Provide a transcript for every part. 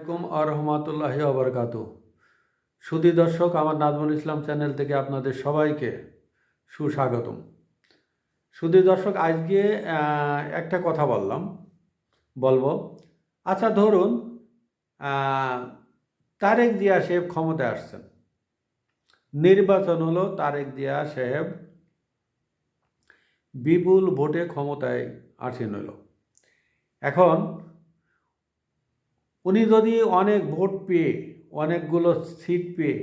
আসসালামু আলাইকুম আরহামাতুল্লাহি আবরকাতু। সুধী দর্শক, আমার নাজমুল ইসলাম চ্যানেল থেকে আপনাদের সবাইকে সুস্বাগতম। সুধী দর্শক, আজকে একটা কথা বলবো। আচ্ছা ধরুন, আহ, তারেক জিয়া সাহেব ক্ষমতায় আসছেন, নির্বাচন হলো, তারেক জিয়া সাহেব বিপুল ভোটে ক্ষমতায় আসীন হলো। এখন উনি যদি অনেক ভোট পেয়ে, অনেকগুলো সিট পেয়ে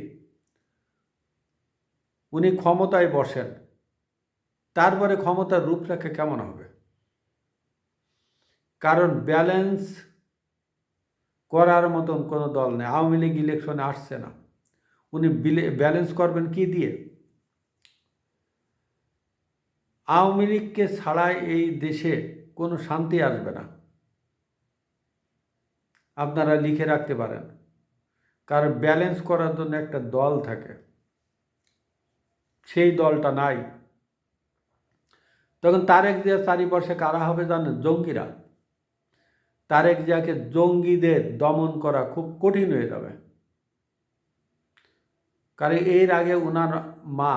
উনি ক্ষমতায় বসেন, তারপরে ক্ষমতার রূপরেখা কেমন হবে? কারণ ব্যালেন্স করার মতন কোনো দল নেই। আওয়ামী লীগ ইলেকশনে আসছে না, উনি ব্যালেন্স করবেন কি দিয়ে? আওয়ামী লীগকে ছাড়াই এই দেশে কোনো শান্তি আসবে না, আপনারা লিখে রাখতে পারেন। কারণ ব্যালেন্স করার জন্য একটা দল থাকে, সেই দলটা নাই। তখন তারেক জিয়া চারিপাশে কারা হবে জানেন? জঙ্গিরা। তারেক জিয়াকে জঙ্গিদের দমন করা খুব কঠিন হয়ে যাবে। কারণ এর আগে ওনার মা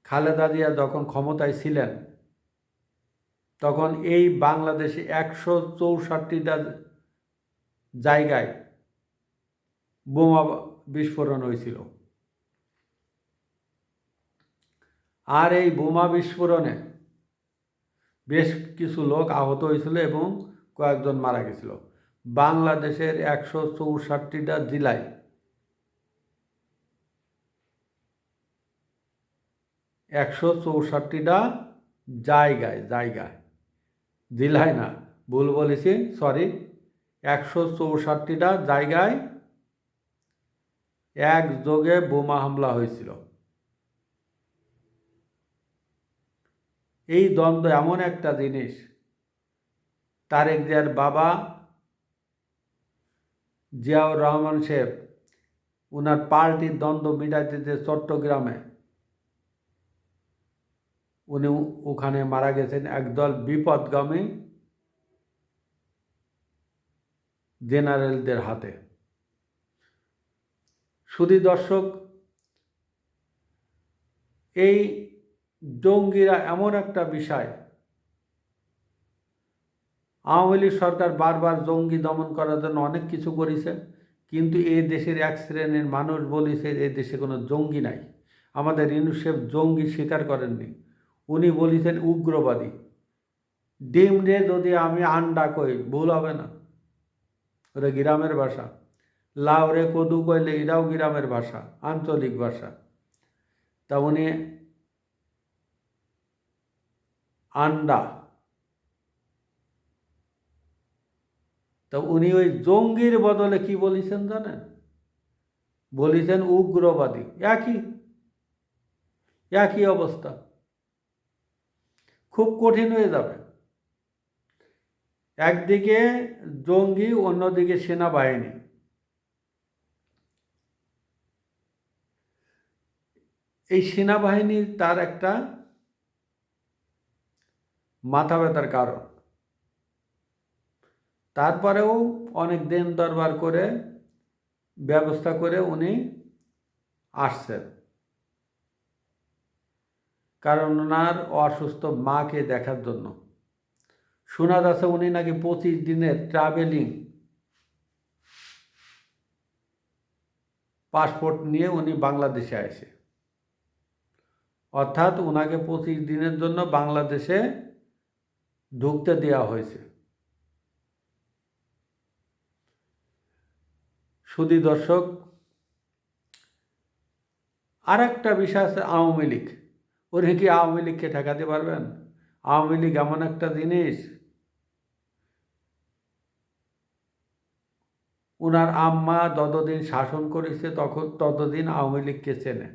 খালেদা জিয়া যখন ক্ষমতায় ছিলেন, তখন এই বাংলাদেশে 164টা জায়গায় বোমা বিস্ফোরণ হয়েছিল। আর এই বোমা বিস্ফোরণে বেশ কিছু লোক আহত হয়েছিল এবং কয়েকজন মারা গেছিল। বাংলাদেশের 164টা জেলায় 164টা জায়গায়, জেলায় না, ভুল বলেছি, সরি, 164টা জায়গায় একযোগে বোমা হামলা হয়েছিল। এই দ্বন্দ্ব এমন একটা জিনিস, তারেক জিয়ার বাবা জিয়াউর রহমান সাহেব ওনার পার্টির দ্বন্দ্ব মিটাইতে যে চট্টগ্রামে উনি ওখানে মারা গেছেন একদল বিপদগামী জেনারেলদের হাতে। সুধী দর্শক, এই জঙ্গিরা এমন একটা বিষয়, আওয়ামী লীগ সরকার বারবার জঙ্গি দমন করার জন্য অনেক কিছু করেছে, কিন্তু এই দেশের এক শ্রেণীর মানুষ বলেছে এই দেশে কোনো জঙ্গি নাই। আমাদের ইউনূস সাহেব জঙ্গি স্বীকার করেননি, উনি বলেছেন উগ্রবাদী। ডিম রে যদি আমি আন্ডা কই, ভুল হবে না? ওরা গ্রামের ভাষা। লাউ রে কদু কইলে এটাও গ্রামের ভাষা, আঞ্চলিক ভাষা। তা উনি আন্ডা, তা উনি ওই জঙ্গির বদলে কি বলেছেন জানেন? বলেছেন উগ্রবাদী। একই একই অবস্থা, খুব কঠিন হয়ে যাবে। একদিকে জঙ্গি, অন্যদিকে সেনাবাহিনী। এই সেনাবাহিনী তার একটা মাথা ব্যথার কারণ। তারপরেও অনেক দিন দরবার করে ব্যবস্থা করে উনি আসছেন, কারণ ওনার অসুস্থ মাকে দেখার জন্য। শোনা যাচ্ছে উনি নাকি 25 দিনের ট্রাভেলিং পাসপোর্ট নিয়ে উনি বাংলাদেশে আসে, অর্থাৎ ওনাকে 25 দিনের জন্য বাংলাদেশে ঢুকতে দেওয়া হয়েছে। সুধী দর্শক, আর একটা বিষয় আছে আওয়ামী লীগ। উনি কি আওয়ামী লীগকে ঠেকাতে পারবেন? আওয়ামী লীগ এমন একটা জিনিস, ওনার আম্মা যতদিন শাসন করেছে ততদিন আওয়ামী লীগকে চেনে।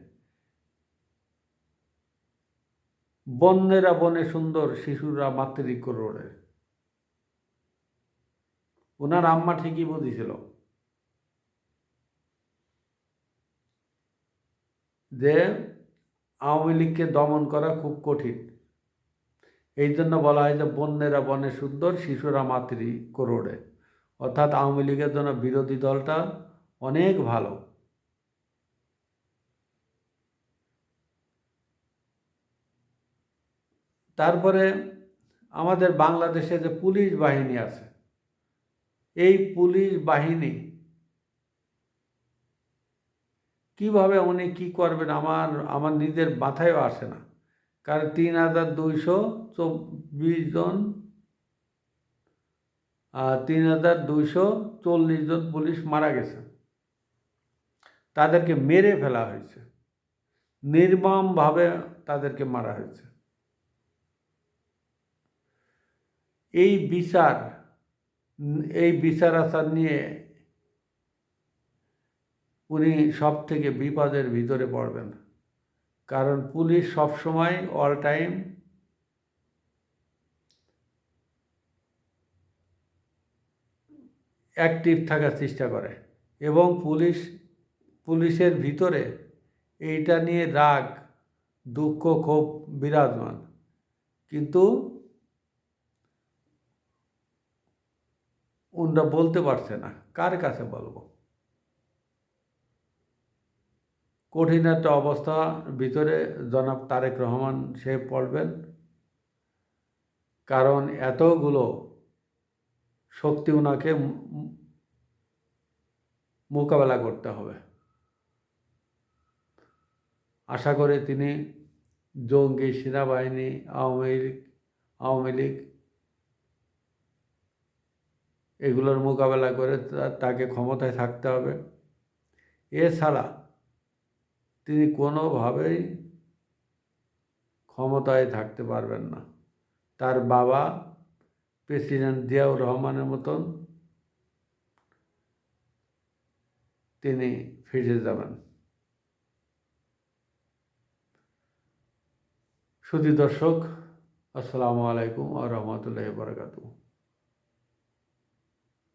বন্যেরা বনে সুন্দর, শিশুরা মাতৃক্রোড়ে। ওনার আম্মা ঠিকই বুঝেছিল যে আওয়ামী লীগকে দমন করা খুব কঠিন, এই জন্য বলা হয় যে বন্যেরা বনে সুন্দর, শিশুরা মাতৃ কোরড়ে। অর্থাৎ আওয়ামী লীগের জন্য বিরোধী দলটা অনেক ভালো। তারপরে আমাদের বাংলাদেশে যে পুলিশ বাহিনী আছে, এই পুলিশ বাহিনী কিভাবে উনি কি করবেন আমার নিজের মাথায়ও আসে না। কারণ ৩,২২৪ জন ৩,২৪০ জন পুলিশ মারা গেছে, তাদেরকে মেরে ফেলা হয়েছে, নির্মমভাবে তাদেরকে মারা হয়েছে। এই বিচার আচার নিয়ে উনি সব থেকে বিপদের ভিতরে পড়বেন। কারণ পুলিশ সবসময় অল টাইম অ্যাক্টিভ থাকার চেষ্টা করে, এবং পুলিশের ভিতরে এইটা নিয়ে রাগ, দুঃখ, ক্ষোভ বিরাজমান। কিন্তু ওনারা বলতে পারছে না, কার কাছে বলবো। কঠিন একটা অবস্থা ভিতরে জনাব তারেক রহমান সে পড়বেন। কারণ এতগুলো শক্তি ওনাকে মোকাবেলা করতে হবে। আশা করি তিনি জঙ্গি, সেনাবাহিনী, আওয়ামী লীগ এগুলোর মোকাবেলা করে তাকে ক্ষমতায় থাকতে হবে। এছাড়া তিনি কোনোভাবেই ক্ষমতায় থাকতে পারবেন না। তার বাবা প্রেসিডেন্ট জিয়াউর রহমানের মতন তিনি ফিরে যাবেন। সুধী দর্শক, আসসালামু আলাইকুম ওয়া রাহমাতুল্লাহি ওয়া বারাকাতুহু।